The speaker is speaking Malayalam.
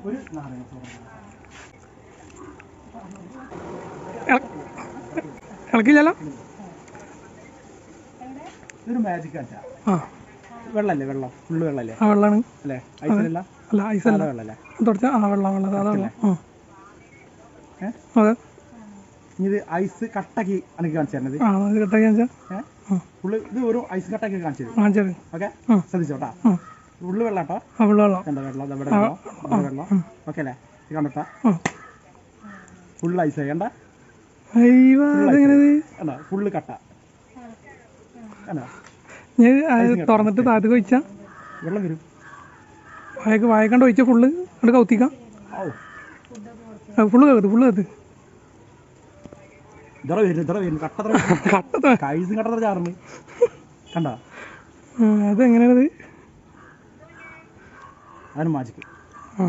ഒരു നാരങ്ങ ഇളക്കില്ലല്ലോ. ഇതൊരു മാജിക് കാറ്റാ. വെള്ളല്ലേ, വെള്ളം ഫുള്ള് വെള്ളല്ലേ? ആ വെള്ളമാണ് അല്ലേ? ഐസല്ല? അല്ല ഐസല്ല, വെള്ളല്ലേ? തുടച്ചാൽ ആ വെള്ളം വെള്ളം സാധാ വെള്ളം. അതെ. ഇത് ഐസ് കട്ടാക്കി എനിക്ക് കാണിച്ചു തരണത്. കട്ടാക്കി കാണിച്ചാൽ ഫുള്ള് ഇത് ഒരു ഐസ് കട്ടാക്കി കാണിച്ചത്. കാണിച്ചത് ഓക്കെ, ശ്രദ്ധിച്ചോട്ടാ. ഫുള്ള് വെള്ളം കേട്ടോ. വെള്ളം കണ്ടോ? വെള്ളം ഇവിടെ വെള്ളം. ഓക്കെ അല്ലേ? ഇത് കണ്ടോട്ടാ, ഫുള്ള് ഐസ് കണ്ട. ഫുള്ള് കട്ട കണ്ടോ? ഞാൻ തുറന്നിട്ട് താഴത്തേക്ക് ഒഴിച്ചാൽ വെള്ളം വരും. വായക്കണ്ട് ഒഴിച്ചാൽ ഫുള്ള് അത് കൗത്തിക്കാം. ഫുള്ള് കത്ത് ഫുള്ള് കത്ത് ചാറുണ്ട് കണ്ടോ? അതെങ്ങനെയാണത്? അതാണ് മാജിക്ക്.